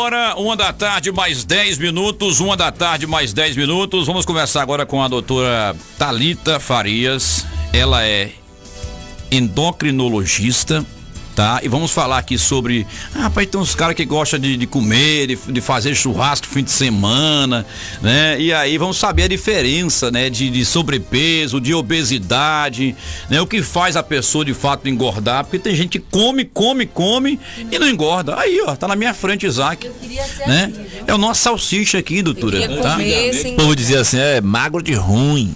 hora, 1h mais 10 minutos, 1h mais 10 minutos. Vamos conversar agora com a doutora Thalita Farias. Ela é endocrinologista, tá? E vamos falar aqui sobre... rapaz, tem uns caras que gostam de comer, de fazer churrasco no fim de semana, né? E aí vamos saber a diferença, né? De sobrepeso, de obesidade, né? O que faz a pessoa de fato engordar, porque tem gente que come e não engorda. Aí, ó, tá na minha frente, Isaac, né? É o nosso salsicha aqui, doutora, tá? O povo dizia assim, é magro de ruim.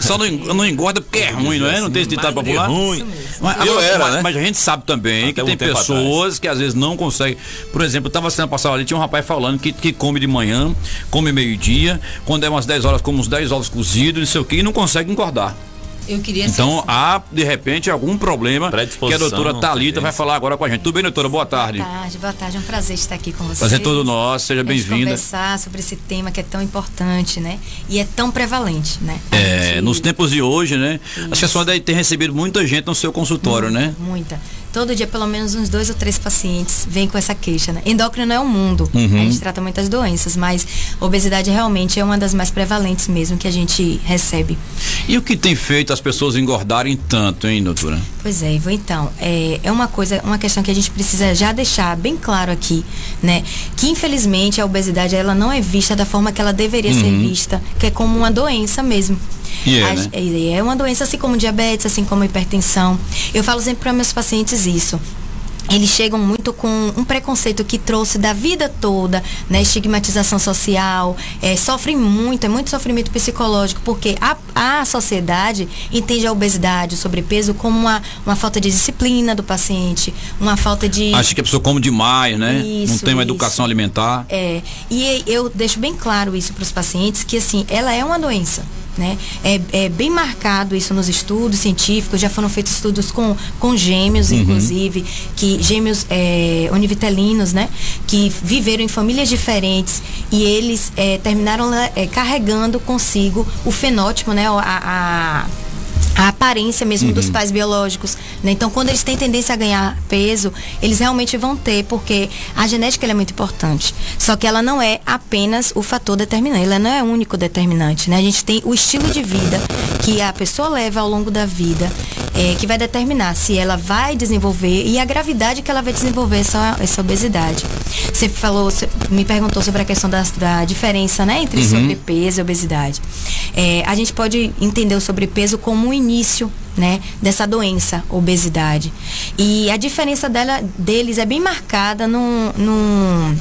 Só não engorda porque é ruim, não é? Não tem esse ditado popular? Ruim. Mas a gente sabe também que tem pessoas que às vezes não conseguem. Por exemplo, eu estava sendo passado ali, tinha um rapaz falando que come de manhã, come meio-dia, quando é umas 10 horas, come uns 10 ovos cozidos, não sei o que, e não consegue engordar. Eu queria então há, de repente, algum problema que a doutora Thalita vai falar agora com a gente. Tudo bem, doutora? Boa tarde. Boa tarde. É um prazer estar aqui com vocês. Prazer todo nosso, seja bem-vinda. Conversar sobre esse tema que é tão importante, né? E é tão prevalente, né? Nos tempos de hoje, né? Isso. Acho que a senhora deve ter recebido muita gente no seu consultório, né? Muita. Todo dia, pelo menos uns 2 ou 3 pacientes vêm com essa queixa, né? Endócrino é um mundo. A gente trata muitas doenças, mas obesidade realmente é uma das mais prevalentes mesmo que a gente recebe. E o que tem feito as pessoas engordarem tanto, hein, doutora? Pois é, Ivo, então, é uma questão que a gente precisa já deixar bem claro aqui, né? Que infelizmente a obesidade, ela não é vista da forma que ela deveria ser vista, que é como uma doença mesmo. Né? É uma doença assim como diabetes, assim como hipertensão. Eu falo sempre para meus pacientes isso. Eles chegam muito com um preconceito que trouxe da vida toda, né? Estigmatização social, sofrem muito, é muito sofrimento psicológico, porque a sociedade entende a obesidade, o sobrepeso como uma falta de disciplina do paciente, uma falta de... Acho que a pessoa come demais, né? Não tem uma educação alimentar. E eu deixo bem claro isso para os pacientes, que assim, ela é uma doença. Né? É bem marcado isso nos estudos científicos, já foram feitos estudos com gêmeos, inclusive, que gêmeos univitelinos, né? Que viveram em famílias diferentes e eles terminaram carregando consigo o fenótipo, né? A aparência mesmo dos pais biológicos, né? Então, quando eles têm tendência a ganhar peso, eles realmente vão ter, porque a genética ela é muito importante. Só que ela não é apenas o fator determinante, ela não é o único determinante, né? A gente tem o estilo de vida que a pessoa leva ao longo da vida, que vai determinar se ela vai desenvolver e a gravidade que ela vai desenvolver essa obesidade. Você me perguntou sobre a questão da diferença, né, entre sobrepeso e obesidade. A gente pode entender o sobrepeso como um início, né, dessa doença, obesidade. E a diferença deles é bem marcada no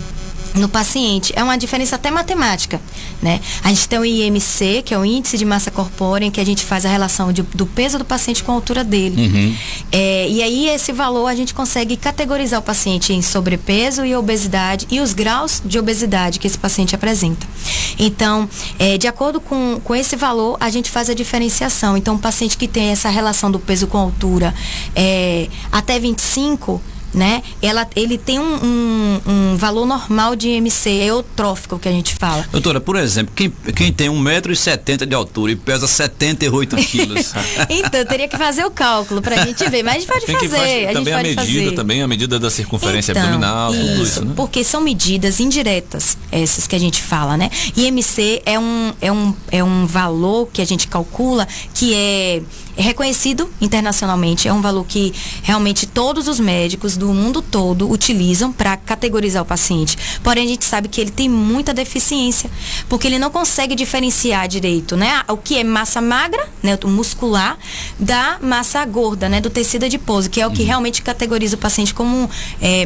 paciente. É uma diferença até matemática, né? A gente tem o IMC, que é o índice de massa corpórea, em que a gente faz a relação do peso do paciente com a altura dele. E aí esse valor a gente consegue categorizar o paciente em sobrepeso e obesidade e os graus de obesidade que esse paciente apresenta. Então, de acordo com esse valor, a gente faz a diferenciação. Então, o paciente que tem essa relação do peso com a altura até 25, né? Ele tem um valor normal de IMC, eutrófico, que a gente fala. Doutora, por exemplo, quem tem 1,70 m de altura e pesa 78 quilos. Então, teria que fazer o cálculo pra gente ver, mas a gente pode fazer. Também a medida da circunferência abdominal, tudo isso, né? Porque são medidas indiretas, essas que a gente fala, né? IMC é um valor que a gente calcula que é reconhecido internacionalmente, é um valor que realmente todos os médicos do mundo todo utilizam para categorizar o paciente. Porém, a gente sabe que ele tem muita deficiência, porque ele não consegue diferenciar direito, né? O que é massa magra, né, o muscular, da massa gorda, né, do tecido adiposo, que é o que realmente categoriza o paciente como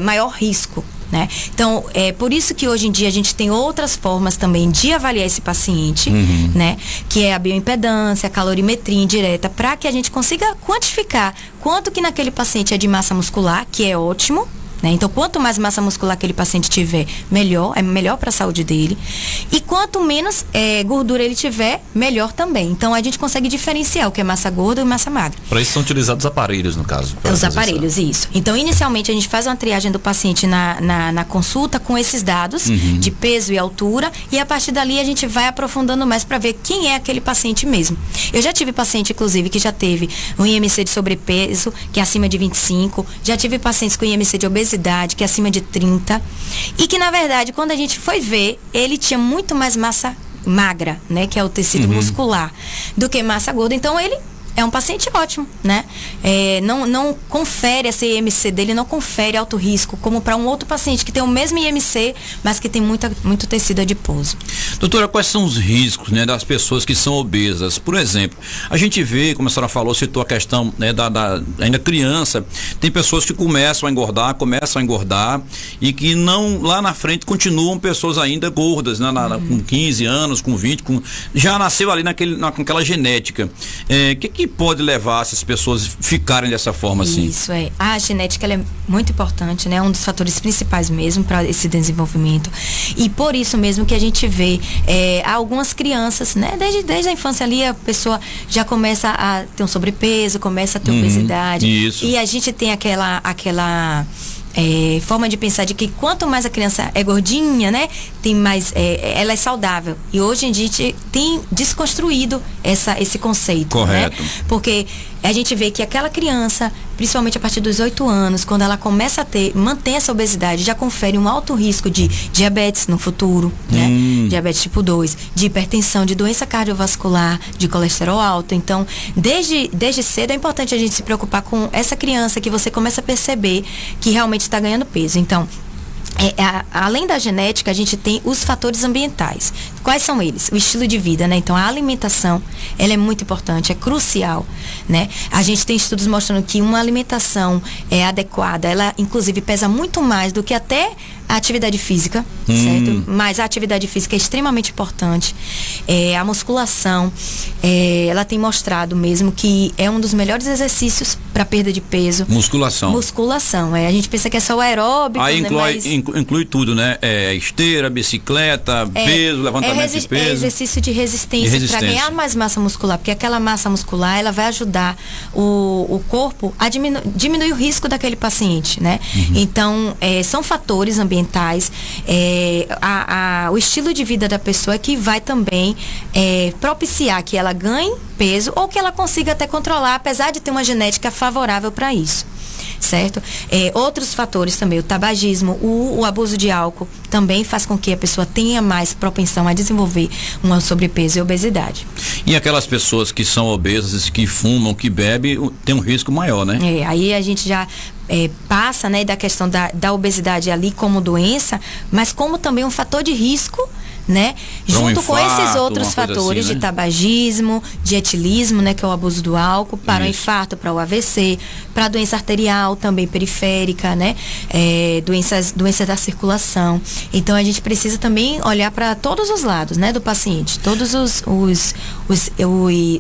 maior risco. Né? Então, é por isso que hoje em dia a gente tem outras formas também de avaliar esse paciente, né? Que é a bioimpedância, a calorimetria indireta, para que a gente consiga quantificar quanto que naquele paciente é de massa muscular, que é ótimo, né? Então, quanto mais massa muscular aquele paciente tiver, melhor, é melhor para a saúde dele. E quanto menos gordura ele tiver, melhor também. Então, a gente consegue diferenciar o que é massa gorda e massa magra. Para isso são utilizados aparelhos, no caso. Os aparelhos, isso. Então, inicialmente, a gente faz uma triagem do paciente na consulta com esses dados de peso e altura, e a partir dali a gente vai aprofundando mais para ver quem é aquele paciente mesmo. Eu já tive paciente, inclusive, que já teve um IMC de sobrepeso, que é acima de 25, já tive pacientes com IMC de obesidade, obesidade, que é acima de 30, e que na verdade, quando a gente foi ver, ele tinha muito mais massa magra, né, que é o tecido muscular, do que massa gorda. Então ele é um paciente ótimo, né? Não confere essa IMC dele, não confere alto risco, como para um outro paciente que tem o mesmo IMC, mas que tem muito tecido adiposo. Doutora, quais são os riscos, né, das pessoas que são obesas? Por exemplo, a gente vê, como a senhora falou, citou a questão, né, ainda criança, tem pessoas que começam a engordar e que não, lá na frente, continuam pessoas ainda gordas, né, com 15 anos, com 20, já nasceu ali naquela genética. Que pode levar essas pessoas ficarem dessa forma assim? Isso é. A genética, ela é muito importante, né? Um dos fatores principais mesmo para esse desenvolvimento. E por isso mesmo que a gente vê algumas crianças, né? Desde a infância ali, a pessoa já começa a ter um sobrepeso, começa a ter obesidade. Isso. E a gente tem aquela forma de pensar de que quanto mais a criança é gordinha, né, tem mais, ela é saudável. E hoje a gente tem desconstruído esse conceito. Correto. Né? Porque a gente vê que aquela criança, principalmente a partir dos 8 anos, quando ela começa a mantém essa obesidade, já confere um alto risco de diabetes no futuro, né? Diabetes tipo 2, de hipertensão, de doença cardiovascular, de colesterol alto. Então, desde cedo é importante a gente se preocupar com essa criança, que você começa a perceber que realmente está ganhando peso. Então, além da genética, a gente tem os fatores ambientais. Quais são eles? O estilo de vida, né? Então, a alimentação, ela é muito importante, é crucial, né? A gente tem estudos mostrando que uma alimentação adequada, ela inclusive pesa muito mais do que até a atividade física, certo? Mas a atividade física é extremamente importante. A musculação, ela tem mostrado mesmo que é um dos melhores exercícios para perda de peso. Musculação. A gente pensa que é só o aeróbico, aí né? inclui tudo, né? Esteira, bicicleta, peso, levantamento de peso. Exercício de resistência para ganhar mais massa muscular, porque aquela massa muscular, ela vai ajudar o corpo a diminuir o risco daquele paciente, né? Então, são fatores ambientais, o estilo de vida da pessoa que vai também propiciar que ela ganhe peso ou que ela consiga até controlar, apesar de ter uma genética favorável para isso. Certo? Outros fatores também, o tabagismo, o abuso de álcool também faz com que a pessoa tenha mais propensão a desenvolver um sobrepeso e obesidade. E aquelas pessoas que são obesas, que fumam, que bebem, tem um risco maior, né? Aí a gente já passa, né, da questão da obesidade ali como doença, mas como também um fator de risco, né? Junto com esses outros fatores, assim, né? De tabagismo, de etilismo, né? Que é o abuso do álcool, para o infarto, para o AVC, para a doença arterial também periférica, né? Doenças da circulação. Então a gente precisa também olhar para todos os lados, né? Do paciente, todos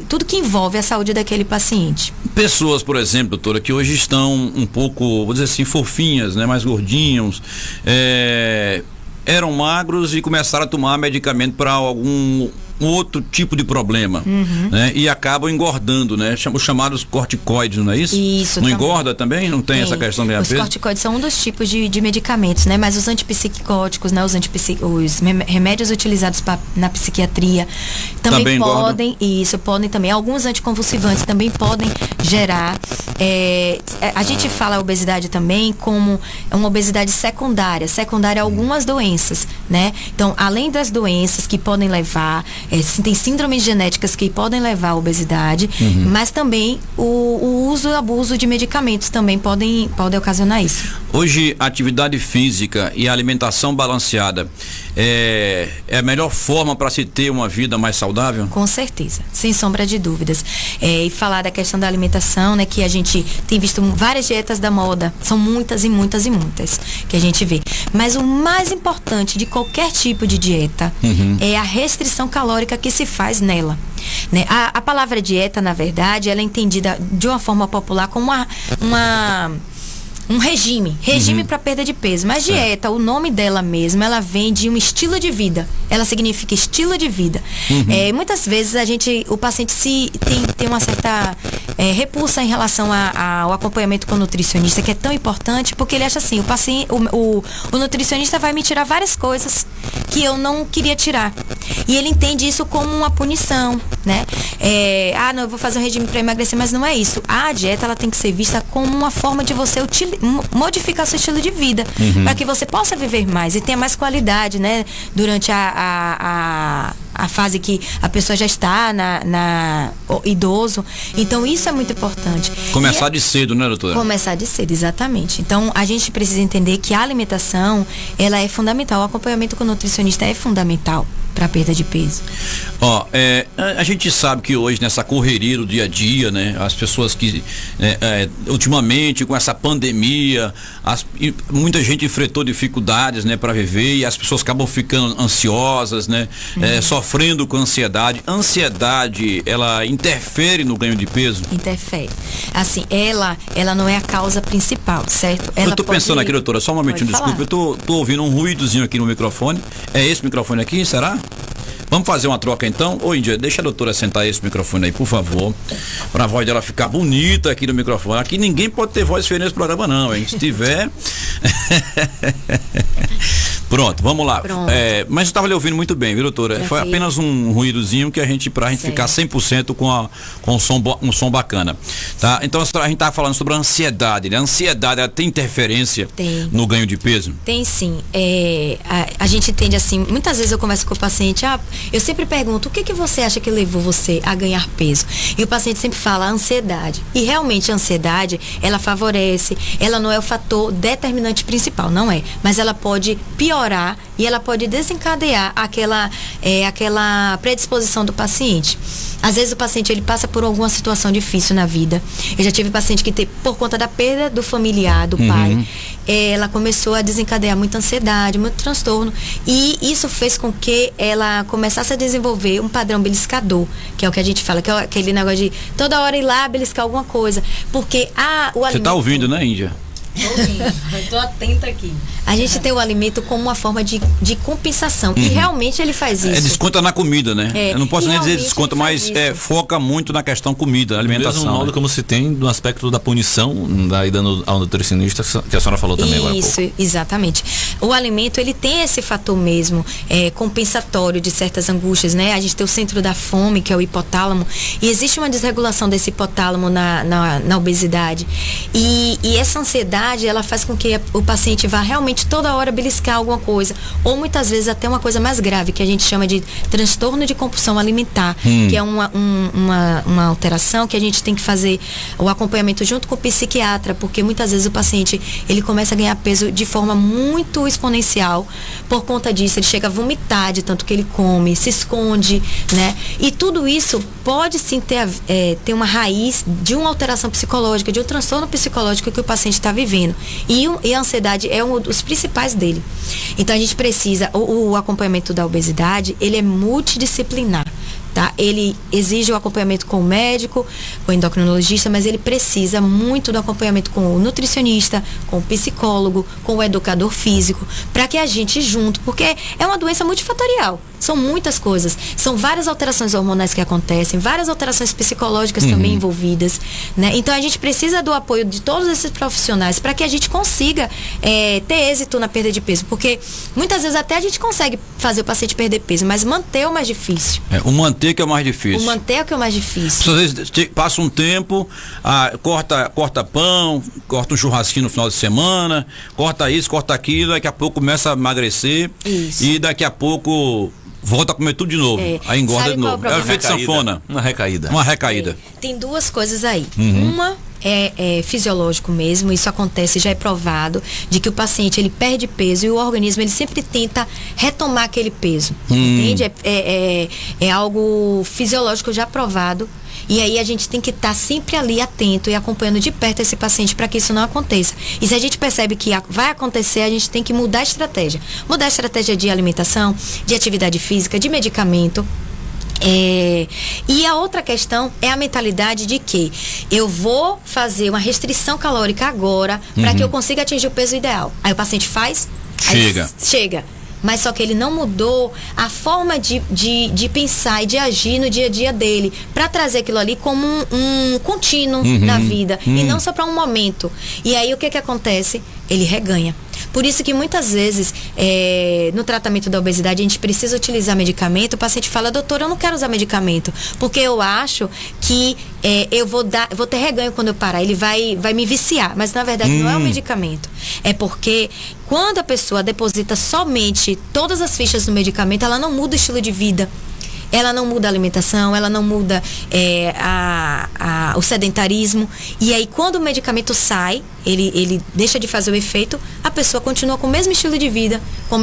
tudo que envolve a saúde daquele paciente. Pessoas, por exemplo, doutora, que hoje estão um pouco, vou dizer assim, fofinhas, né? Mais gordinhos, eram magros e começaram a tomar medicamento para algum outro tipo de problema, né? E acabam engordando, né? Os chamados corticoides, não é isso? Isso. Não também engorda também? Não tem essa questão de Os corticoides são um dos tipos de medicamentos, né? Mas os antipsicóticos, né? Os remédios utilizados na psiquiatria também podem, podem também. Alguns anticonvulsivantes também podem gerar. A gente fala a obesidade também como uma obesidade secundária a algumas doenças, né? Então, além das doenças que podem levar, tem síndromes genéticas que podem levar à obesidade, mas também o uso e o abuso de medicamentos também podem ocasionar isso. Hoje, a atividade física e a alimentação balanceada é a melhor forma para se ter uma vida mais saudável? Com certeza, sem sombra de dúvidas. E falar da questão da alimentação, né, que a gente tem visto várias dietas da moda, são muitas e muitas e muitas que a gente vê. Mas o mais importante de qualquer tipo de dieta é a restrição calórica que se faz nela. Né? A palavra dieta, na verdade, ela é entendida de uma forma popular como um regime para perda de peso, mas dieta, o nome dela mesmo, ela vem de um estilo de vida, ela significa estilo de vida. Muitas vezes o paciente tem uma certa repulsa em relação ao acompanhamento com o nutricionista, que é tão importante, porque ele acha assim, o nutricionista vai me tirar várias coisas que eu não queria tirar, e ele entende isso como uma punição, né? não, eu vou fazer um regime para emagrecer, mas não é isso. A dieta, ela tem que ser vista como uma forma de você modificar seu estilo de vida, para que você possa viver mais e tenha mais qualidade, né? Durante a fase que a pessoa já está idoso. Então, isso é muito importante. Começar de cedo, né, doutora? Começar de cedo, exatamente. Então, a gente precisa entender que a alimentação, ela é fundamental. O acompanhamento com o nutricionista é fundamental para perda de peso. A gente sabe que hoje, nessa correria do dia a dia, né, as pessoas que ultimamente com essa pandemia, muita gente enfrentou dificuldades, né, para viver, e as pessoas acabam ficando ansiosas, né, sofrendo com ansiedade. Ansiedade, ela interfere no ganho de peso? Interfere. Assim, ela não é a causa principal, certo? Eu tô pensando aqui, doutora, só um momentinho, desculpa, eu tô ouvindo um ruídozinho aqui no microfone. É esse microfone aqui, será? Vamos fazer uma troca então? Ô, Índia, deixa a doutora sentar esse microfone aí, por favor, para a voz dela ficar bonita aqui no microfone. Aqui ninguém pode ter voz feia nesse programa não, hein? Se tiver... Pronto, vamos lá. Mas eu estava lhe ouvindo muito bem, viu, doutora? Foi apenas um ruídozinho que pra gente ficar 100% com um som bacana, tá? Então a gente tá falando sobre a ansiedade, né? A ansiedade, ela tem interferência no ganho de peso? Tem sim. A gente entende assim, muitas vezes eu converso com o paciente, eu sempre pergunto, o que você acha que levou você a ganhar peso? E o paciente sempre fala, a ansiedade. E realmente a ansiedade, ela favorece, ela não é o fator determinante principal, não é. Mas ela pode piorar e ela pode desencadear aquela predisposição do paciente. Às vezes o paciente, ele passa por alguma situação difícil na vida. Eu já tive paciente que por conta da perda do familiar, do pai, ela começou a desencadear muita ansiedade, muito transtorno, e isso fez com que ela começasse a desenvolver um padrão beliscador, que é o que a gente fala, que é aquele negócio de toda hora ir lá beliscar alguma coisa, porque o alimento... Você tá ouvindo, né, Índia? Eu tô atenta aqui. A gente tem o alimento como uma forma de compensação. E realmente ele faz isso. Desconta na comida, né? Eu não posso nem dizer desconto, mas foca muito na questão comida, alimentação. Do mesmo modo como se tem no aspecto da punição, da ida ao nutricionista, que a senhora falou também agora há pouco. Isso, exatamente. O alimento, ele tem esse fator mesmo, compensatório de certas angústias, né? A gente tem o centro da fome, que é o hipotálamo, e existe uma desregulação desse hipotálamo na obesidade. E essa ansiedade, ela faz com que o paciente vá realmente toda hora beliscar alguma coisa, ou muitas vezes até uma coisa mais grave, que a gente chama de transtorno de compulsão alimentar, que é uma alteração que a gente tem que fazer o acompanhamento junto com o psiquiatra, porque muitas vezes o paciente, ele começa a ganhar peso de forma muito exponencial. Por conta disso, ele chega a vomitar de tanto que ele come, se esconde, né? E tudo isso pode sim ter uma raiz de uma alteração psicológica, de um transtorno psicológico que o paciente está vivendo. E a ansiedade é um dos principais dele. Então a gente precisa, o acompanhamento da obesidade, ele é multidisciplinar. Tá? Ele exige o acompanhamento com o médico, com o endocrinologista, mas ele precisa muito do acompanhamento com o nutricionista, com o psicólogo, com o educador físico, para que a gente junto, porque é uma doença multifatorial. São muitas coisas, são várias alterações hormonais que acontecem, várias alterações psicológicas também envolvidas, né? Então a gente precisa do apoio de todos esses profissionais para que a gente consiga ter êxito na perda de peso, porque muitas vezes até a gente consegue fazer o paciente perder peso, mas manter é o mais difícil. O manter que é o mais difícil. O manter é o que é o mais difícil. Às vezes passa um tempo, corta pão, corta um churrasquinho no final de semana, corta isso, corta aquilo, daqui a pouco começa a emagrecer. Isso. E daqui a pouco volta a comer tudo de novo. Aí engorda de novo. É o efeito sanfona. Uma recaída. Uma recaída. Tem duas coisas aí. Uma é fisiológico mesmo, isso acontece, já é provado, de que o paciente, ele perde peso e o organismo, ele sempre tenta retomar aquele peso, entende? É algo fisiológico já provado. E aí a gente tem que estar sempre ali atento e acompanhando de perto esse paciente para que isso não aconteça. E se a gente percebe que vai acontecer, a gente tem que mudar a estratégia. Mudar a estratégia de alimentação, de atividade física, de medicamento. E a outra questão é a mentalidade de que eu vou fazer uma restrição calórica agora para que eu consiga atingir o peso ideal. Aí o paciente faz, chega. Mas só que ele não mudou a forma de pensar e de agir no dia a dia dele, para trazer aquilo ali como um contínuo na vida, e não só para um momento. E aí o que acontece? Ele reganha. Por isso que muitas vezes, no tratamento da obesidade, a gente precisa utilizar medicamento. O paciente fala, doutora, eu não quero usar medicamento, porque eu acho que eu vou ter reganho quando eu parar, ele vai me viciar. Mas na verdade não é um medicamento. É porque quando a pessoa deposita somente todas as fichas no medicamento, ela não muda o estilo de vida. Ela não muda a alimentação, ela não muda o sedentarismo. E aí, quando o medicamento sai, ele deixa de fazer o efeito, a pessoa continua com o mesmo estilo de vida, com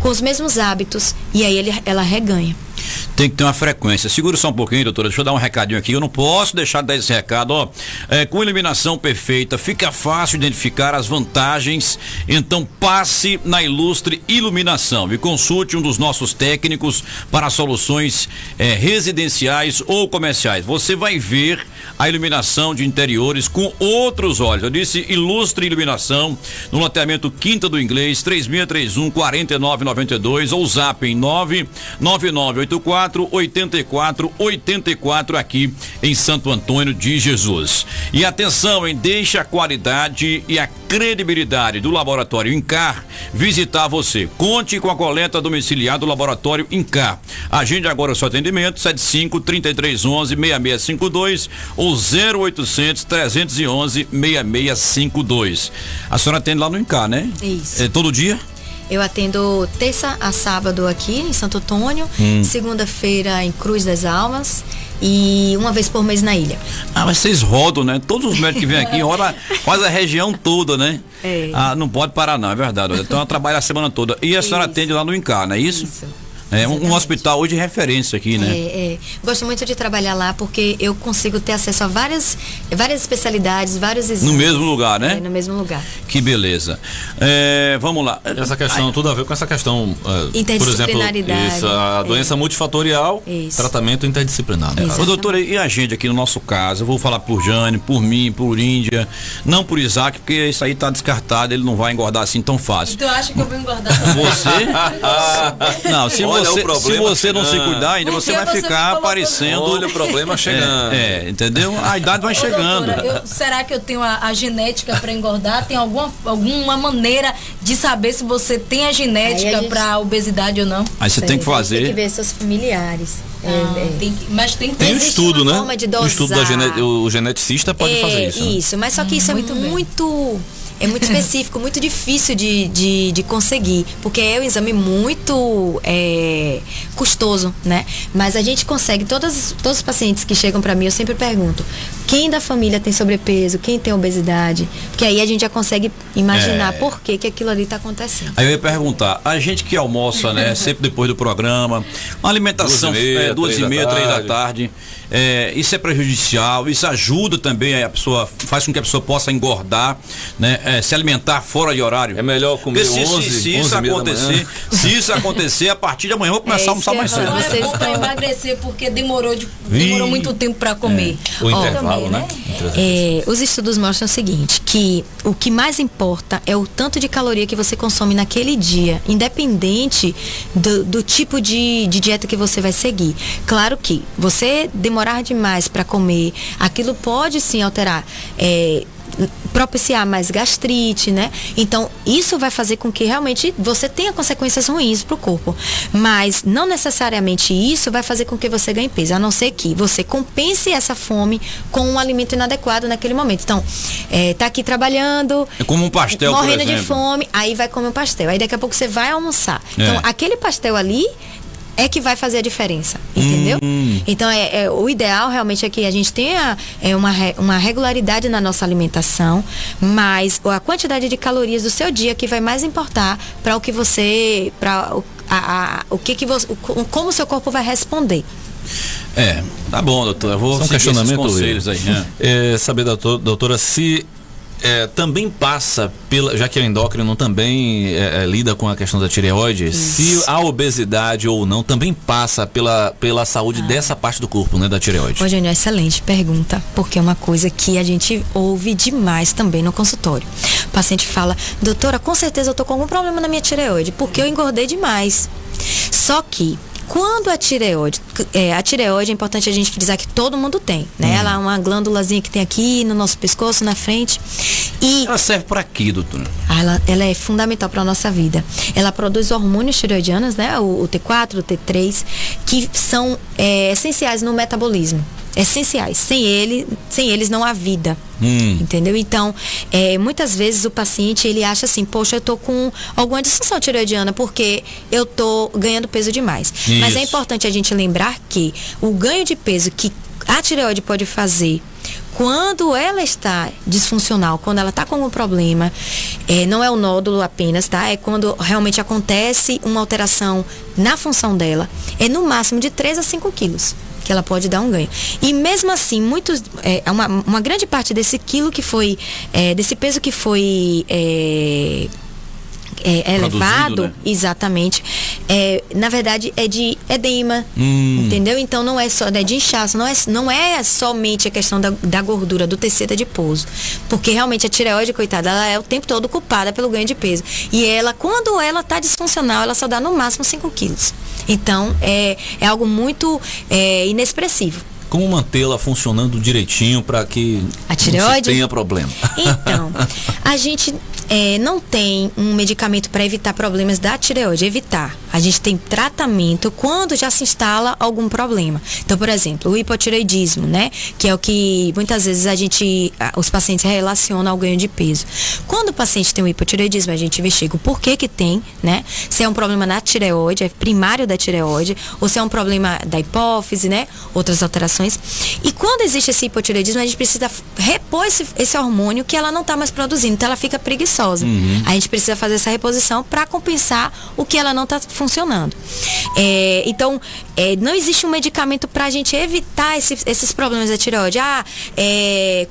os mesmos hábitos, e aí ela reganha. Tem que ter uma frequência. Segura só um pouquinho, doutora. Deixa eu dar um recadinho aqui. Eu não posso deixar de dar esse recado. Ó, com iluminação perfeita, fica fácil identificar as vantagens. Então passe na Ilustre Iluminação e consulte um dos nossos técnicos para soluções residenciais ou comerciais. Você vai ver a iluminação de interiores com outros olhos. Eu disse Ilustre Iluminação, no loteamento Quinta do Inglês, 3631-4992 ou zap em 99984-8484 aqui em Santo Antônio de Jesus. E atenção, hein? Deixa a qualidade e a credibilidade do Laboratório INCAR visitar você. Conte com a coleta domiciliar do Laboratório INCAR. Agende agora o seu atendimento, 75-3311-6652 ou 0800-311-6652. A senhora atende lá no INCAR, né? Isso. Todo dia? Eu atendo terça a sábado aqui em Santo Antônio, segunda-feira em Cruz das Almas e uma vez por mês na ilha. Mas vocês rodam, né? Todos os médicos que vêm aqui rodam quase a região toda, né? Não pode parar não, é verdade. Então ela trabalha a semana toda. E a senhora atende lá no INCAR, não é isso? Isso. É um hospital hoje de referência aqui, né? Gosto muito de trabalhar lá porque eu consigo ter acesso a várias especialidades, vários exames. No mesmo lugar, né? No mesmo lugar. Que beleza. Vamos lá. Essa questão, tudo a ver com essa questão, por exemplo, isso, a doença multifatorial, tratamento interdisciplinar. Ô, doutora, e a gente aqui no nosso caso, eu vou falar por Jane, por mim, por Índia, não por Isaac, porque isso aí tá descartado, ele não vai engordar assim tão fácil. Tu acha que eu vou engordar também? Você? Não, se você não se cuidar ainda, você vai ficar parecendo... Olha o problema chegando. Entendeu? A idade vai chegando. Doutora, será que eu tenho a genética para engordar? Tem alguma maneira de saber se você tem a genética para obesidade ou não? Aí você tem que fazer... Tem que ver seus familiares. Mas tem um estudo, né? O estudo o geneticista pode fazer isso. Isso, mas só que isso é muito específico, muito difícil de conseguir, porque é um exame muito custoso, né? Mas a gente consegue, todos os pacientes que chegam para mim, eu sempre pergunto, quem da família tem sobrepeso, quem tem obesidade, porque aí a gente já consegue imaginar por que aquilo ali está acontecendo. Aí eu ia perguntar, a gente que almoça, né, sempre depois do programa, uma alimentação 2h30, 3 da tarde, isso é prejudicial, isso ajuda também a pessoa, faz com que a pessoa possa engordar, né, se alimentar fora de horário. É melhor comer 11 se isso acontecer, a partir de amanhã eu vou começar a almoçar mais cedo. Vocês estão emagrecer porque demorou muito tempo para comer. O intervalo, né? Os estudos mostram o seguinte, que o que mais importa é o tanto de caloria que você consome naquele dia, independente do tipo de dieta que você vai seguir. Claro que você demorar demais para comer, aquilo pode sim alterar, propiciar mais gastrite, né? Então, isso vai fazer com que realmente você tenha consequências ruins para o corpo. Mas não necessariamente isso vai fazer com que você ganhe peso, a não ser que você compense essa fome com um alimento inadequado naquele momento. Então, tá aqui trabalhando, como um pastel, morrendo de fome, aí vai comer um pastel. Aí daqui a pouco você vai almoçar. Então, aquele pastel ali é que vai fazer a diferença, entendeu? Então, o ideal realmente é que a gente tenha uma regularidade na nossa alimentação, mas a quantidade de calorias do seu dia que vai mais importar para o que você, como o seu corpo vai responder. Tá bom, doutor, eu vou seguir esses conselhos aí. Saber, doutora, se também passa já que o endócrino também lida com a questão da tireoide, se a obesidade ou não também passa pela saúde dessa parte do corpo, né, da tireoide. Ô, Jânio, excelente pergunta, porque é uma coisa que a gente ouve demais também no consultório. O paciente fala, doutora, com certeza eu tô com algum problema na minha tireoide, porque eu engordei demais. Só que quando a tireoide é importante a gente frisar que todo mundo tem, né? Ela é uma glândulazinha que tem aqui no nosso pescoço, na frente. E ela serve para quê, doutora? ela é fundamental para a nossa vida. Ela produz hormônios tireoidianos, né? O T4, o T3, que são essenciais no metabolismo. Essenciais. Sem eles não há vida. Entendeu? Então, muitas vezes o paciente, ele acha assim, poxa, eu tô com alguma disfunção tireoidiana porque eu tô ganhando peso demais. Isso. Mas é importante a gente lembrar que o ganho de peso que a tireoide pode fazer quando ela está disfuncional, quando ela está com algum problema, não é o nódulo apenas, tá? É quando realmente acontece uma alteração na função dela, é no máximo de 3 a 5 quilos que ela pode dar um ganho. E mesmo assim, uma grande parte desse quilo que foi, desse peso que foi elevado, né? Exatamente, na verdade é de edema, entendeu? Então não é só de inchaço, não é somente a questão da gordura, do tecido adiposo, porque realmente a tireoide, coitada, ela é o tempo todo culpada pelo ganho de peso, e ela, quando ela está disfuncional, ela só dá no máximo 5 quilos. Então é algo muito inexpressivo. Como mantê-la funcionando direitinho para que a tireoide não tenha problema? Então, a gente não tem um medicamento para evitar problemas da tireoide. Evitar. A gente tem tratamento quando já se instala algum problema. Então, por exemplo, o hipotireoidismo, né? Que é o que muitas vezes os pacientes relacionam ao ganho de peso. Quando o paciente tem um hipotireoidismo, a gente investiga o porquê que tem, né? Se é um problema na tireoide, é primário da tireoide, ou se é um problema da hipófise, né? Outras alterações. E quando existe esse hipotireoidismo, a gente precisa repor esse hormônio que ela não está mais produzindo. Então, ela fica preguiçosa. A gente precisa fazer essa reposição para compensar o que ela não está funcionando. Então, não existe um medicamento para a gente evitar esses problemas da tireoide.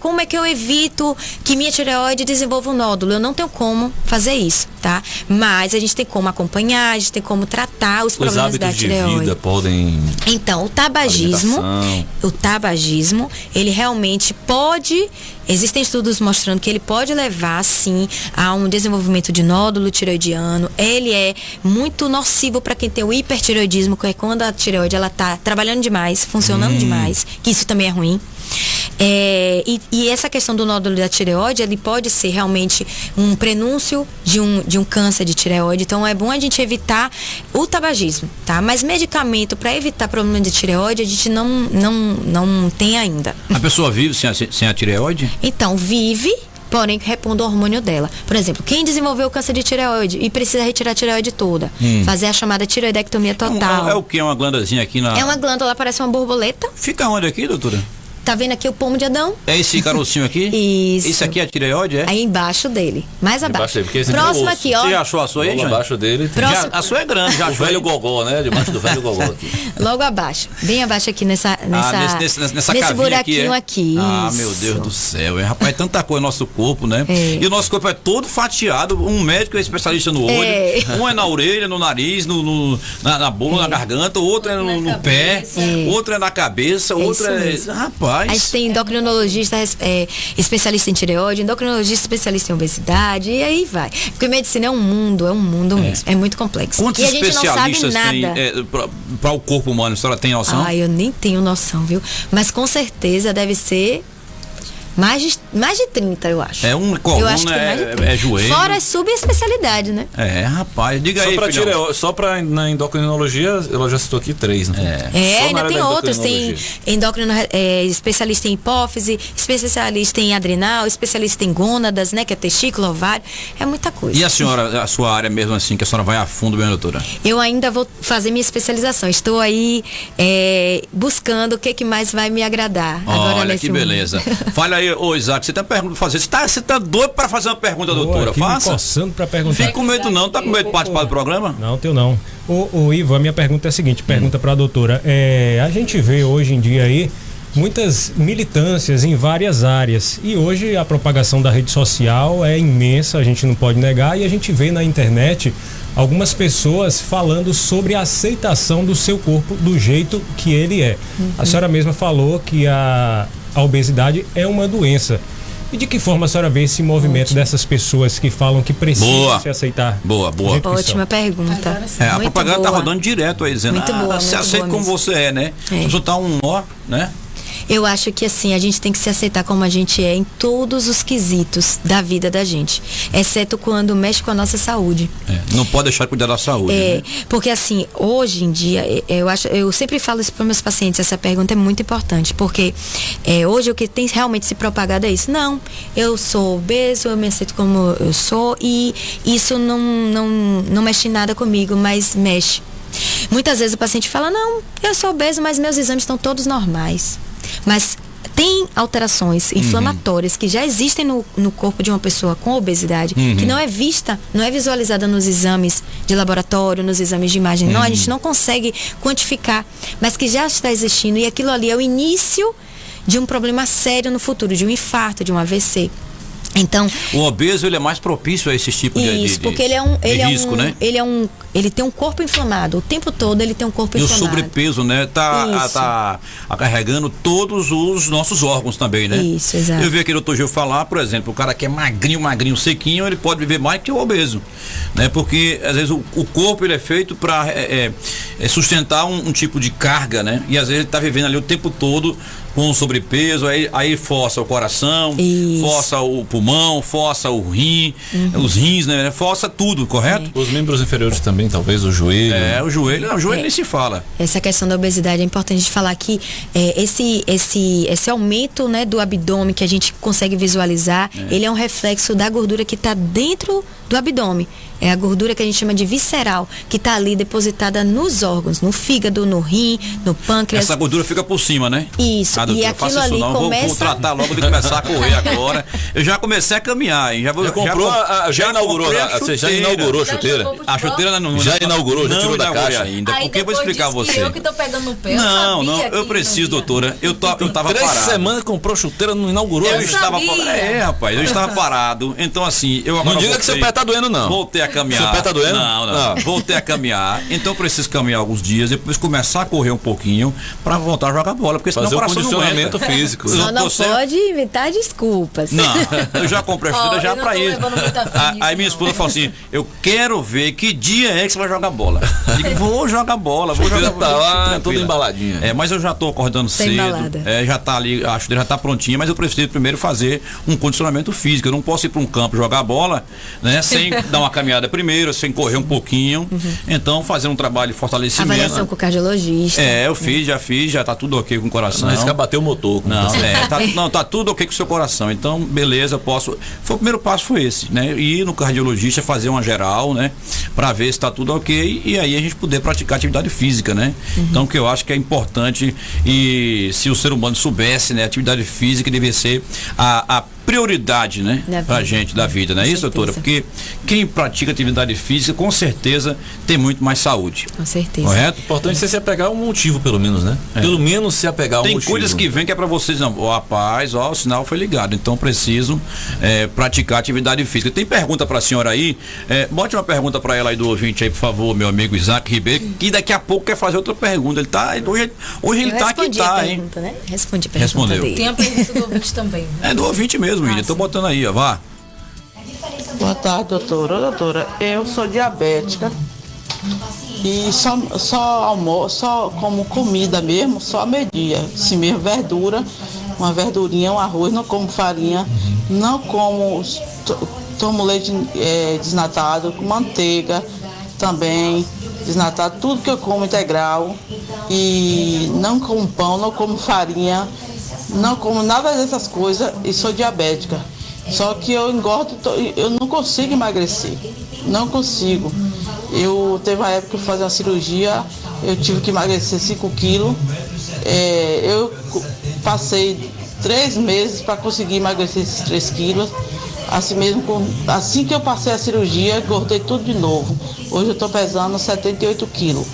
Como é que eu evito que minha tireoide desenvolva um nódulo? Eu não tenho como fazer isso, tá? Mas a gente tem como acompanhar, a gente tem como tratar os problemas da tireoide. Os hábitos de vida podem... Então, o tabagismo, ele realmente pode... Existem estudos mostrando que ele pode levar, sim, a um desenvolvimento de nódulo tireoidiano. Ele é muito nocivo para quem tem o hipertireoidismo, que é quando a tireoide está trabalhando demais, funcionando demais, que isso também é ruim. E essa questão do nódulo da tireoide, ele pode ser realmente um prenúncio de um câncer de tireoide. Então é bom a gente evitar o tabagismo, tá? Mas medicamento para evitar problema de tireoide a gente não tem ainda. A pessoa vive sem a tireoide? Então, vive, porém repondo o hormônio dela. Por exemplo, quem desenvolveu câncer de tireoide e precisa retirar a tireoide toda, fazer a chamada tireoidectomia total. É o que? É uma glândazinha aqui na... É uma glândula, parece uma borboleta. Fica onde aqui, doutora? Tá vendo aqui o pomo de Adão? É esse carocinho aqui? Isso. Isso aqui é a tireoide, é? Aí embaixo dele. Mais abaixo. Próximo aqui, ó. Você já achou a sua aí, Logo Jane? abaixo dele. A sua é grande, já O achou? velho gogó, né? Debaixo do velho gogó aqui. Logo abaixo. Bem abaixo aqui nessa nesse buraquinho aqui. Meu Deus do céu. Rapaz, é tanta coisa no nosso corpo, né? E o nosso corpo é todo fatiado. Um médico é especialista no olho. Um é na orelha, no nariz, na boca, na garganta. Outro é no pé. Outro é na cabeça. Outro é... Rapaz. A gente tem endocrinologista especialista em tireoide, endocrinologista especialista em obesidade, e aí vai. Porque medicina é um mundo mesmo. É muito complexo. Quantos e a gente especialistas não sabe nada. tem para o corpo humano? A senhora tem noção? Eu nem tenho noção, viu? Mas com certeza deve ser mais de 30, eu acho. Uma coluna, eu acho que mais de 30. É joelho. Fora as subespecialidades, né? Rapaz, diga aí, Só para na endocrinologia, ela já citou aqui 3, né? Ainda tem outros, tem especialista em hipófise, especialista em adrenal, especialista em gônadas, né? Que é testículo, ovário, é muita coisa. E a senhora, a sua área mesmo assim, que a senhora vai a fundo, bem, doutora? Eu ainda vou fazer minha especialização, estou aí buscando o que mais vai me agradar. Olha que beleza. Fala aí, ô Isaac, você tem uma pergunta pra fazer. Você tá doido pra fazer uma pergunta, doutora? Faça. Me coçando pra perguntar. Fica com medo não, tá com medo de participar do programa? Não, tenho não. Ô Ivo, a minha pergunta é a seguinte, pergunta pra doutora. A gente vê hoje em dia aí muitas militâncias em várias áreas e hoje a propagação da rede social é imensa, a gente não pode negar, e a gente vê na internet algumas pessoas falando sobre a aceitação do seu corpo do jeito que ele é. A senhora mesma falou que a obesidade é uma doença. E de que forma a senhora vê esse movimento dessas pessoas que falam que precisam se aceitar? Boa. Ótima pergunta. A propaganda tá rodando direto aí, dizendo, muito boa, se aceita como você é, né? Você tá um nó, né? Eu acho que assim, a gente tem que se aceitar como a gente é em todos os quesitos da vida da gente, exceto quando mexe com a nossa saúde. Não pode deixar de cuidar da saúde. Né? Porque assim, hoje em dia, eu sempre falo isso para meus pacientes, essa pergunta é muito importante, porque hoje o que tem realmente se propagado é isso. Não, eu sou obeso, eu me aceito como eu sou e isso não mexe nada comigo, mas mexe. Muitas vezes o paciente fala, não, eu sou obeso, mas meus exames estão todos normais. Mas tem alterações inflamatórias que já existem no corpo de uma pessoa com obesidade, que não é vista, não é visualizada nos exames de laboratório, nos exames de imagem. Não, a gente não consegue quantificar, mas que já está existindo e aquilo ali é o início de um problema sério no futuro, de um infarto, de um AVC. Então, o obeso ele é mais propício a esse tipo de porque ele risco, né? Ele tem um corpo inflamado, o tempo todo ele tem um corpo inflamado. E o sobrepeso, né? Tá carregando todos os nossos órgãos também, né? Isso, exato. Eu vi aquele doutor Gil falar, por exemplo, o cara que é magrinho, sequinho, ele pode viver mais que o obeso, né? Porque às vezes o corpo ele é feito para sustentar um tipo de carga, né? E às vezes ele tá vivendo ali o tempo todo com sobrepeso, aí força o coração, força o pulmão, força o rim, os rins, né? Força tudo, correto? Os membros inferiores também, talvez o joelho. O joelho nem se fala. Essa questão da obesidade é importante de falar que esse aumento, né, do abdômen que a gente consegue visualizar, ele é um reflexo da gordura que está dentro do abdômen. É a gordura que a gente chama de visceral, que está ali depositada nos órgãos, no fígado, no rim, no pâncreas. Essa gordura fica por cima, né? Isso. Doutor, e aquilo ali não. começa... Vou tratar logo de começar a correr agora. Eu já comecei a caminhar, hein? Já inaugurou a chuteira? A chuteira não já inaugurou, já tirou da caixa ainda. Porque eu vou explicar a você. Eu que tô pegando no pé. Não, eu preciso, doutora. Eu tava 3 parado. semanas comprou chuteira, não inaugurou. Eu estava parado. Então assim, eu agora não diga que seu pé tá doendo, não. Voltei a caminhar. Seu pé tá doendo? Não. Voltei a caminhar. Então eu preciso caminhar alguns dias, depois começar a correr um pouquinho pra voltar a jogar bola, porque senão fazer o coração condicionamento físico. Só não pode inventar desculpas. Não, eu já comprei a chuteira já pra isso. Aí minha esposa falou assim, eu quero ver que dia é que você vai jogar bola. Eu digo, vou jogar bola, vou jogar bola. Tá lá, toda embaladinha. Mas eu já tô acordando cedo. Já tá ali, a chuteira já tá prontinha, mas eu preciso primeiro fazer um condicionamento físico. Eu não posso ir pra um campo jogar bola, né, sem dar uma caminhada primeiro, sem correr um pouquinho. Então, fazer um trabalho de fortalecimento. Avaliação com o cardiologista. Eu fiz, já tá tudo ok com o coração. Não, esse bateu o motor. Tá tudo ok com o seu coração. Então, beleza, posso. O primeiro passo foi esse, né? Ir no cardiologista, fazer uma geral, né? Pra ver se tá tudo ok e aí a gente poder praticar atividade física, né? Então, o que eu acho que é importante e se o ser humano soubesse, né? Atividade física deve ser a prioridade, né? Pra gente da vida, não é isso, doutora? Porque quem pratica atividade física, com certeza, tem muito mais saúde. Com certeza. Correto? O importante é se apegar a um motivo, pelo menos, né? Pelo menos se apegar a um motivo. Tem coisas que vem que é pra vocês, não. Rapaz, o sinal foi ligado. Então, preciso praticar atividade física. Tem pergunta pra senhora aí? Bote uma pergunta pra ela aí do ouvinte aí, por favor, meu amigo Isaac Ribeiro, que daqui a pouco quer fazer outra pergunta. Ele tá, hoje ele tá aqui, tá, hein? Né? Respondi a pergunta. Respondeu. Dele. Tem a pergunta do ouvinte também. É do ouvinte mesmo, William. Tô botando aí, ó. Vá. Boa tarde, doutora. Doutora, eu sou diabética e só como comida mesmo, só a meio-dia. Assim mesmo, verdura, uma verdurinha, um arroz, não como farinha, não como, tomo leite desnatado, com manteiga também, desnatado, tudo que eu como integral e não como pão, não como farinha, não como nada dessas coisas e sou diabética. Só que eu engordo, eu não consigo emagrecer, não consigo. Teve uma época que eu fazia uma cirurgia, eu tive que emagrecer 5 quilos. Eu passei 3 meses para conseguir emagrecer esses 3 quilos. Assim que eu passei a cirurgia, engordei tudo de novo. Hoje eu estou pesando 78 quilos.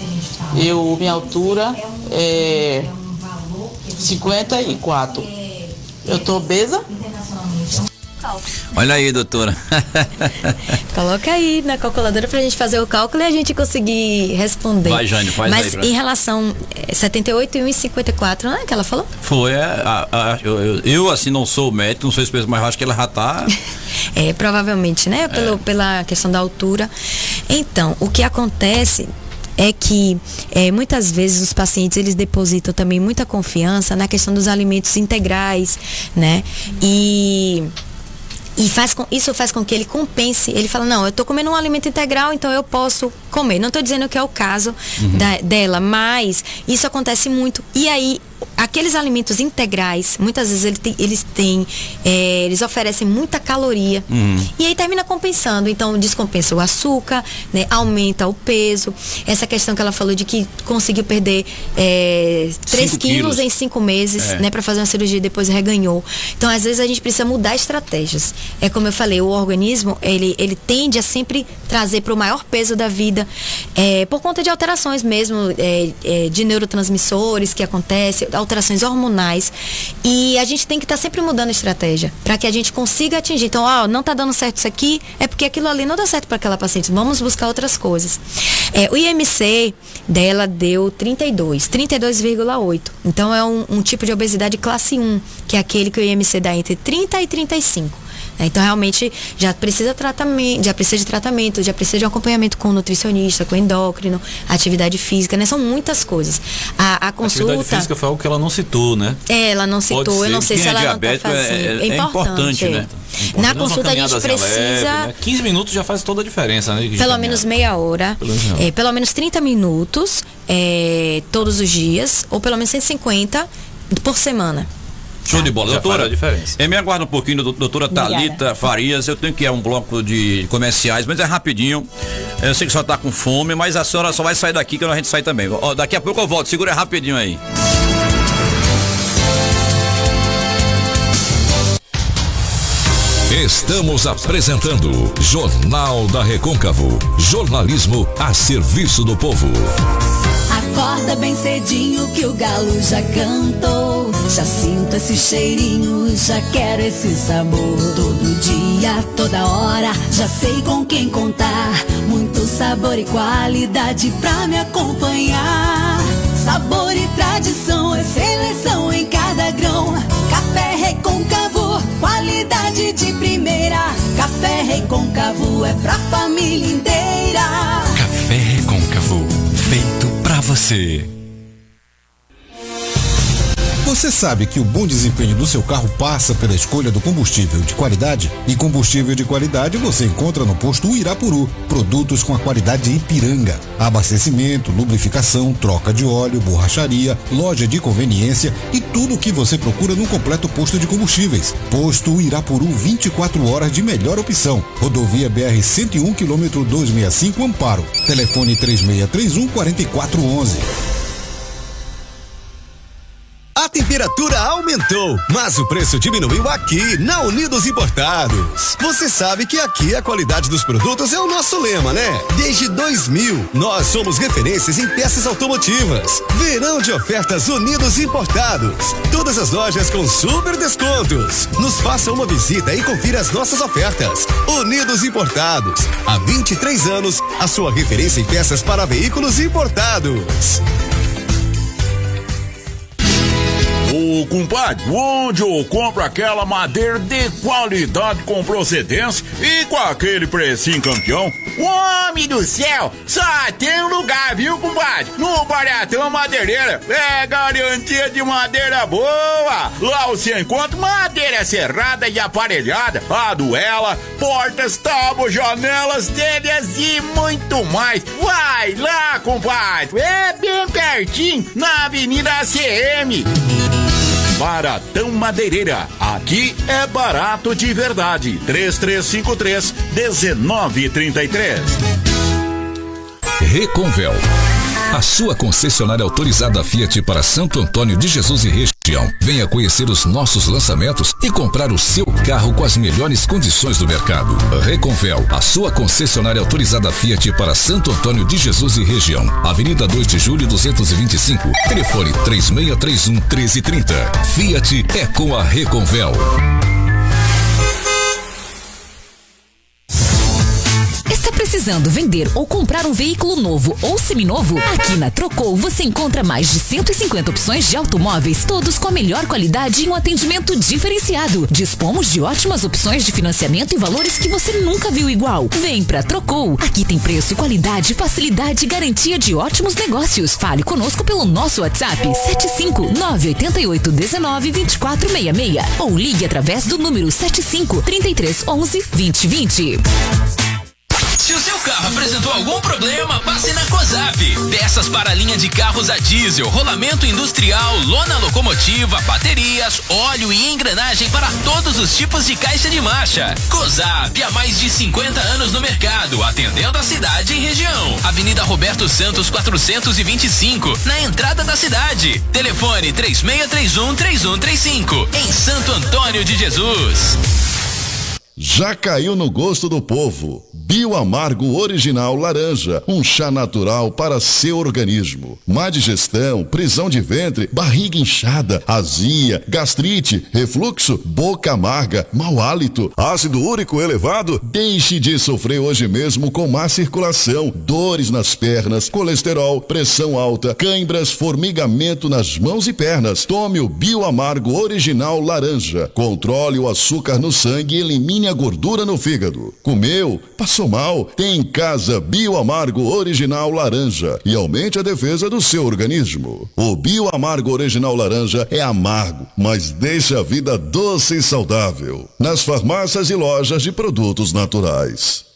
Minha altura é 54. Eu estou obesa. Olha aí, doutora. Coloca aí na calculadora pra gente fazer o cálculo e a gente conseguir responder. Vai, Jane, faz Mas aí. Em relação 78 e 1,54, não é que ela falou? Foi, eu assim não sou médico, não sou especialista, mas eu acho que ela já tá... Provavelmente, né? Pela questão da altura. Então, o que acontece é que muitas vezes os pacientes eles depositam também muita confiança na questão dos alimentos integrais, né? E isso faz com que ele compense. Ele fala, não, eu estou comendo um alimento integral, então eu posso comer. Não estou dizendo que é o caso dela, mas isso acontece muito. E aí, aqueles alimentos integrais, muitas vezes eles oferecem muita caloria. E aí termina compensando. Então, descompensa o açúcar, né? Aumenta o peso. Essa questão que ela falou de que conseguiu perder 3 quilos em 5 meses, né? Para fazer uma cirurgia e depois reganhou. Então, às vezes, a gente precisa mudar estratégias. É como eu falei, o organismo, ele tende a sempre trazer para o maior peso da vida, por conta de alterações mesmo, de neurotransmissores que acontecem, alterações hormonais, e a gente tem que estar sempre mudando a estratégia para que a gente consiga atingir. Então, não está dando certo isso aqui, é porque aquilo ali não dá certo para aquela paciente, vamos buscar outras coisas. O IMC dela deu 32,8. Então é um tipo de obesidade classe 1, que é aquele que o IMC dá entre 30 e 35. Então, realmente, já precisa de tratamento, já precisa de um acompanhamento com o nutricionista, com o endócrino, atividade física, né? São muitas coisas. A consulta... Atividade física foi algo que ela não citou, né? Ela não citou, eu não sei se ela não está fazendo. É importante, né? Na consulta a gente precisa... Leve, né? 15 minutos já faz toda a diferença, né? Pelo menos meia hora. Pelo menos 30 minutos todos os dias, ou pelo menos 150 por semana. Show de bola, doutora. Diferença. Me aguarda um pouquinho, doutora Thalita Farias. Eu tenho que ir a um bloco de comerciais, mas é rapidinho. Eu sei que só tá com fome, mas a senhora só vai sair daqui que a gente sai também. Daqui a pouco eu volto, segura rapidinho aí. Estamos apresentando Jornal da Recôncavo. Jornalismo a serviço do povo. Acorda bem cedinho que o galo já cantou. Já sinto esse cheirinho, já quero esse sabor. Todo dia, toda hora, já sei com quem contar. Muito sabor e qualidade pra me acompanhar. Sabor e tradição é seleção em cada grão. Café Recôncavo, qualidade de primeira. Café Recôncavo é pra família inteira. Café Recôncavo, feito pra você. Você sabe que o bom desempenho do seu carro passa pela escolha do combustível de qualidade? E combustível de qualidade você encontra no posto Irapuru. Produtos com a qualidade de Ipiranga. Abastecimento, lubrificação, troca de óleo, borracharia, loja de conveniência e tudo o que você procura num completo posto de combustíveis. Posto Irapuru, 24 horas de melhor opção. Rodovia BR-101, quilômetro 265, Amparo. Telefone 3631-4411. A temperatura aumentou, mas o preço diminuiu aqui, na Unidos Importados. Você sabe que aqui a qualidade dos produtos é o nosso lema, né? Desde 2000, nós somos referências em peças automotivas. Verão de ofertas Unidos Importados. Todas as lojas com super descontos. Nos faça uma visita e confira as nossas ofertas. Unidos Importados. Há 23 anos, a sua referência em peças para veículos importados. Ô, compadre, onde eu compro aquela madeira de qualidade com procedência e com aquele precinho campeão? Homem do céu, só tem um lugar, viu, compadre? No Baratão Madeireira. É garantia de madeira boa. Lá você encontra madeira serrada e aparelhada, aduela, portas, tábuas, janelas, telhas e muito mais. Vai lá, compadre. É bem pertinho, na Avenida ACM. Baratão Madeireira, aqui é barato de verdade. 3353-1933. Reconvel, a sua concessionária autorizada Fiat para Santo Antônio de Jesus e região. Venha conhecer os nossos lançamentos e comprar o seu carro com as melhores condições do mercado. Reconvel, a sua concessionária autorizada Fiat para Santo Antônio de Jesus e região. Avenida 2 de Julho 225. Telefone 3631-1330. Fiat é com a Reconvel. Está Precisando vender ou comprar um veículo novo ou seminovo? Aqui na Trocou você encontra mais de 150 opções de automóveis, todos com a melhor qualidade e um atendimento diferenciado. Dispomos de ótimas opções de financiamento e valores que você nunca viu igual. Vem pra Trocou. Aqui tem preço, qualidade, facilidade e garantia de ótimos negócios. Fale conosco pelo nosso WhatsApp 75988192466 ou ligue através do número 7533112020. Se o seu carro apresentou algum problema, passe na COSAP. Peças para a linha de carros a diesel, rolamento industrial, lona locomotiva, baterias, óleo e engrenagem para todos os tipos de caixa de marcha. COSAP, há mais de 50 anos no mercado, atendendo a cidade e região. Avenida Roberto Santos 425, na entrada da cidade. Telefone 3631-3135, em Santo Antônio de Jesus. Já caiu no gosto do povo. Bioamargo Original Laranja, um chá natural para seu organismo. Má digestão, prisão de ventre, barriga inchada, azia, gastrite, refluxo, boca amarga, mau hálito, ácido úrico elevado? Deixe de sofrer hoje mesmo com má circulação, dores nas pernas, colesterol, pressão alta, cãibras, formigamento nas mãos e pernas. Tome o Bioamargo Original Laranja. Controle o açúcar no sangue e elimine a gordura no fígado. Comeu? Passou mal? Tem em casa Bioamargo Original Laranja e aumente a defesa do seu organismo. O Bioamargo Original Laranja é amargo, mas deixa a vida doce e saudável. Nas farmácias e lojas de produtos naturais.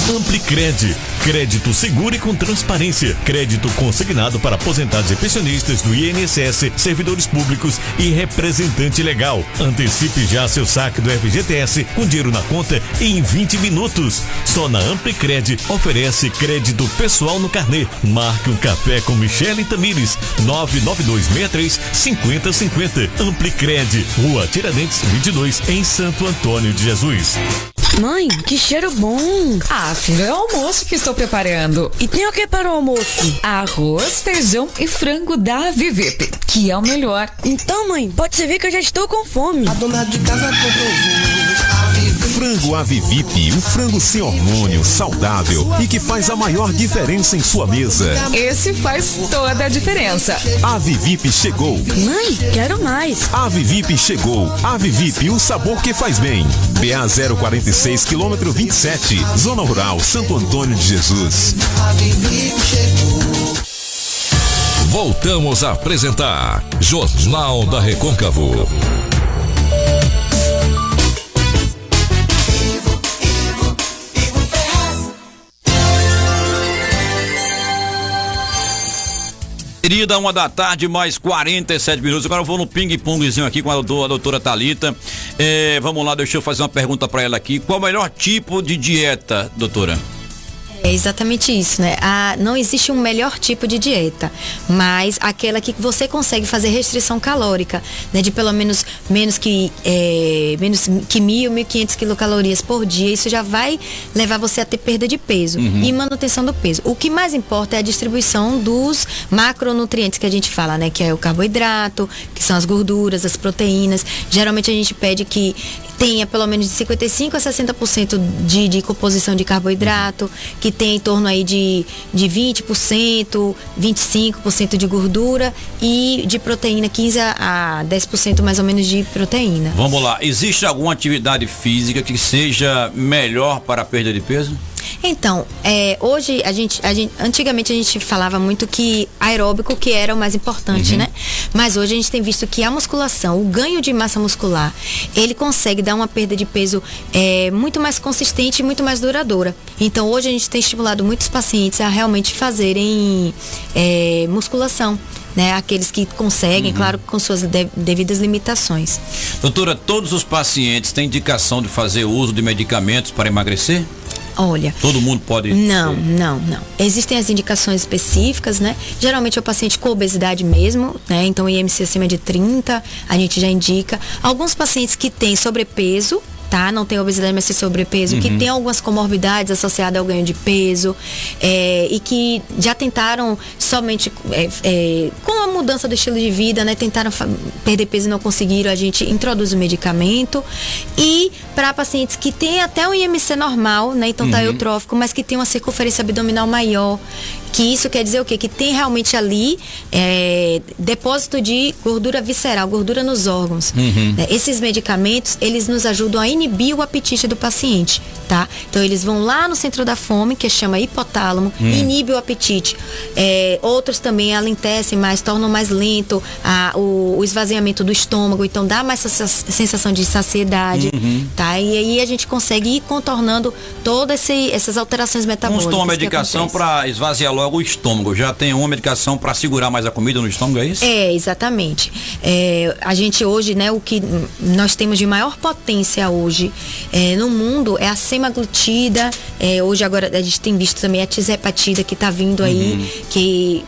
Amplicred, crédito seguro e com transparência. Crédito consignado para aposentados e pensionistas do INSS, servidores públicos e representante legal. Antecipe já seu saque do FGTS com dinheiro na conta em 20 minutos. Só na Amplicred oferece crédito pessoal no carnê. Marque um café com Michele Tamires, 99263-5050. Amplicred, Rua Tiradentes 22, em Santo Antônio de Jesus. Mãe, que cheiro bom! Ah, filho, é o almoço que estou preparando. E tem o que para o almoço? Arroz, feijão e frango da Avivip, que é o melhor. Então, mãe, pode servir que eu já estou com fome. A dona de casa comprou Frango Avivip, um frango sem hormônio, saudável e que faz a maior diferença em sua mesa. Esse faz toda a diferença. Avivip chegou. Mãe, quero mais. Avivip chegou. Avivip, o sabor que faz bem. BA 046, quilômetro 27, Zona Rural, Santo Antônio de Jesus. Avivip chegou. Voltamos a apresentar Jornal da Recôncavo. Querida, 1h, mais 47 minutos. Agora eu vou no ping-pongzinho aqui com a doutora Thalita. Vamos lá, deixa eu fazer uma pergunta para ela aqui. Qual o melhor tipo de dieta, doutora? É exatamente isso, né? Não existe um melhor tipo de dieta, mas aquela que você consegue fazer restrição calórica, né? De pelo menos que 1.500 quilocalorias por dia. Isso já vai levar você a ter perda de peso e manutenção do peso. O que mais importa é a distribuição dos macronutrientes que a gente fala, né? Que é o carboidrato, que são as gorduras, as proteínas. Geralmente a gente pede que tenha pelo menos de 55% a 60% de composição de carboidrato, que tem em torno aí de 20%, 25% de gordura e de proteína, 15% a 10% mais ou menos de proteína. Vamos lá, existe alguma atividade física que seja melhor para a perda de peso? Então, hoje antigamente a gente falava muito que aeróbico que era o mais importante, né? Mas hoje a gente tem visto que a musculação, o ganho de massa muscular, ele consegue dar uma perda de peso muito mais consistente e muito mais duradoura. Então hoje a gente tem estimulado muitos pacientes a realmente fazerem musculação, né? Aqueles que conseguem, claro, com suas devidas limitações. Doutora, todos os pacientes têm indicação de fazer uso de medicamentos para emagrecer? Olha, todo mundo pode? Não. Existem as indicações específicas, né? Geralmente é o paciente com obesidade mesmo, né? Então IMC acima de 30, a gente já indica. Alguns pacientes que têm sobrepeso, tá? Não tem obesidade, mas tem sobrepeso, que tem algumas comorbidades associadas ao ganho de peso, e que já tentaram somente com a mudança do estilo de vida, né? Tentaram perder peso e não conseguiram, a gente introduz o medicamento. E para pacientes que têm até um IMC normal, né? Então tá eutrófico, mas que tem uma circunferência abdominal maior, que isso quer dizer o quê? Que tem realmente ali depósito de gordura visceral, gordura nos órgãos. Né? Esses medicamentos, eles nos ajudam a inibir o apetite do paciente, tá? Então eles vão lá no centro da fome, que chama hipotálamo, inibe o apetite. Outros também alentecem mais, tornam mais lento o esvaziamento do estômago, então dá mais sensação de saciedade, tá? E aí a gente consegue ir contornando todas essas alterações metabólicas. Uns tomam medicação para esvaziar logo o estômago. Já tem uma medicação para segurar mais a comida no estômago, é isso? Exatamente. A gente hoje, né, o que nós temos de maior potência hoje no mundo é a semaglutida. Hoje agora a gente tem visto também a tirzepatida que está vindo aí, que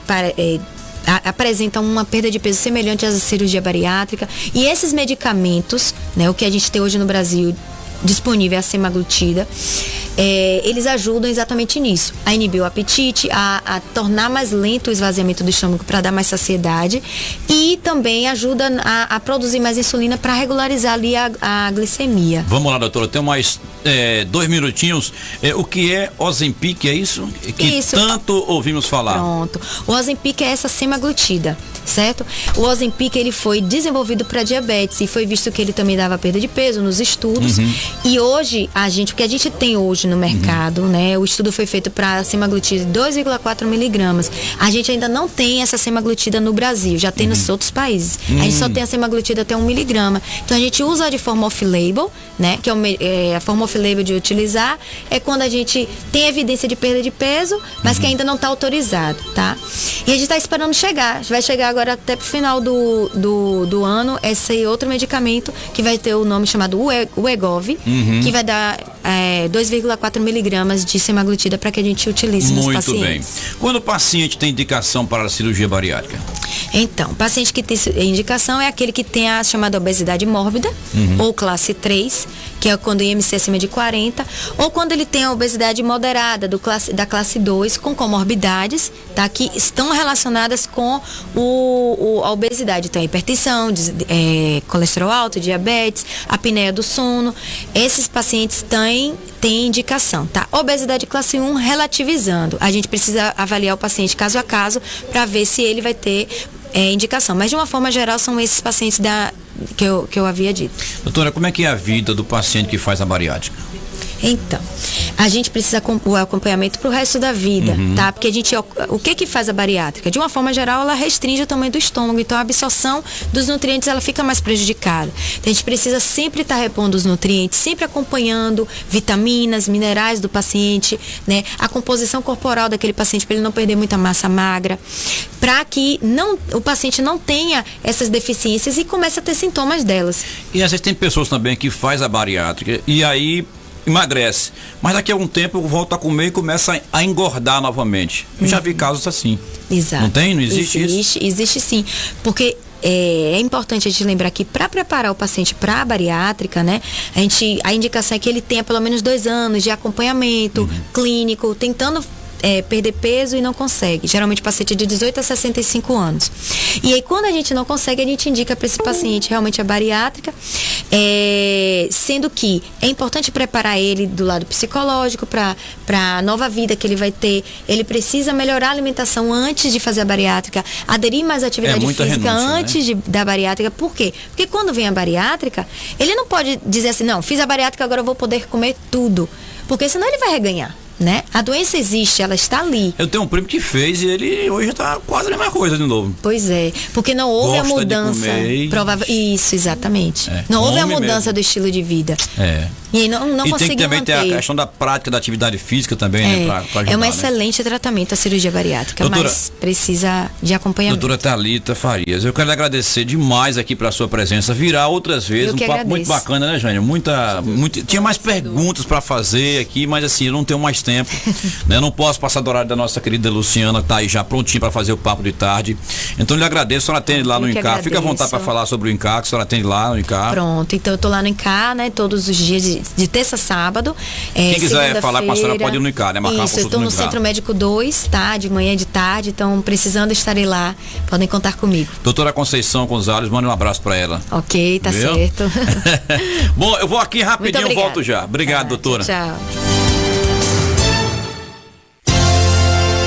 apresentam uma perda de peso semelhante à cirurgia bariátrica. E esses medicamentos, né, o que a gente tem hoje no Brasil disponível é a semaglutida, eles ajudam exatamente nisso, a inibir o apetite, a tornar mais lento o esvaziamento do estômago para dar mais saciedade, e também ajuda a produzir mais insulina para regularizar ali a glicemia. Vamos lá, doutora, tem mais 2 minutinhos. O que é Ozempic, é isso? Que isso. Tanto ouvimos falar. Pronto. O Ozempic é essa semaglutida, certo? O Ozempic, ele foi desenvolvido para diabetes e foi visto que ele também dava perda de peso nos estudos. E hoje, o que a gente tem hoje no mercado, né? O estudo foi feito para semaglutida de 2,4 miligramas. A gente ainda não tem essa semaglutida no Brasil, já tem nos outros países. A gente só tem a semaglutida até 1 miligrama. Então a gente usa de forma off-label, né? Que a forma off-label de utilizar é quando a gente tem evidência de perda de peso, mas que ainda não está autorizado, tá? E a gente está esperando chegar. Vai chegar agora até pro final do ano esse outro medicamento que vai ter o nome chamado Wegovy, que vai dar 2,4 miligramas de semaglutida para que a gente utilize nos pacientes. Muito bem. Quando o paciente tem indicação para a cirurgia bariátrica? Então, o paciente que tem indicação é aquele que tem a chamada obesidade mórbida, ou classe 3, que é quando o IMC é acima de 40, ou quando ele tem a obesidade moderada da classe 2, com comorbidades, tá? Que estão relacionadas com a obesidade. Então, a hipertensão, colesterol alto, diabetes, apneia do sono. Esses pacientes têm indicação, tá? Obesidade classe 1, relativizando. A gente precisa avaliar o paciente caso a caso para ver se ele vai ter indicação. Mas, de uma forma geral, são esses pacientes que eu havia dito. Doutora, como é que é a vida do paciente que faz a bariátrica? Então, a gente precisa o acompanhamento para o resto da vida, tá? Porque o que faz a bariátrica? De uma forma geral, ela restringe o tamanho do estômago, então a absorção dos nutrientes ela fica mais prejudicada. Então a gente precisa sempre estar repondo os nutrientes, sempre acompanhando vitaminas, minerais do paciente, né? A composição corporal daquele paciente para ele não perder muita massa magra, para que o paciente não tenha essas deficiências e comece a ter sintomas delas. E às vezes tem pessoas também que faz a bariátrica e aí emagrece, mas daqui a algum tempo volta a comer e começa a engordar novamente. Eu já vi casos assim. Exato. Não tem? Não existe isso? Existe sim, porque é importante a gente lembrar que para preparar o paciente para a bariátrica, né, a indicação é que ele tenha pelo menos 2 anos de acompanhamento clínico, tentando perder peso e não consegue. Geralmente paciente de 18 a 65 anos. E aí quando a gente não consegue, a gente indica para esse paciente realmente a bariátrica, sendo que é importante preparar ele do lado psicológico para a nova vida que ele vai ter. Ele precisa melhorar a alimentação antes de fazer a bariátrica, aderir mais à atividade física antes da bariátrica. Por quê? Porque quando vem a bariátrica, ele não pode dizer assim, não, fiz a bariátrica, agora eu vou poder comer tudo. Porque senão ele vai reganhar. Né? A doença existe, ela está ali. Eu tenho um primo que fez e ele hoje está quase a mesma coisa de novo. Pois é, porque não houve a mudança provável. Isso, exatamente. Não houve a mudança do estilo de vida. E aí não conseguiu tem que também manter. Ter a questão da prática da atividade física também, né? Pra ajudar, é um excelente tratamento a cirurgia bariátrica, doutora, mas precisa de acompanhamento. Doutora Thalita Farias, eu quero lhe agradecer demais aqui pela sua presença, virá outras vezes, um papo muito bacana, né, Jânio? Tinha mais perguntas para fazer aqui, mas assim, eu não tenho mais tempo. Né? Não posso passar do horário da nossa querida Luciana, que tá aí já prontinha para fazer o papo de tarde. Então, lhe agradeço, a senhora atende lá no INCAR. Fica à vontade para falar sobre o INCAR, que a senhora atende lá no INCAR. Pronto, então eu tô lá no INCAR, né? Todos os dias de terça a sábado. Quem quiser falar com a senhora pode ir no INCAR, né? Marcar Isso, eu tô no Centro Médico 2, tá? De manhã e de tarde, então precisando estarei lá, podem contar comigo. Doutora Conceição Gonzalez, mande um abraço para ela. Ok, tá certo. Bom, eu vou aqui rapidinho, volto já. Obrigado, doutora. Tchau.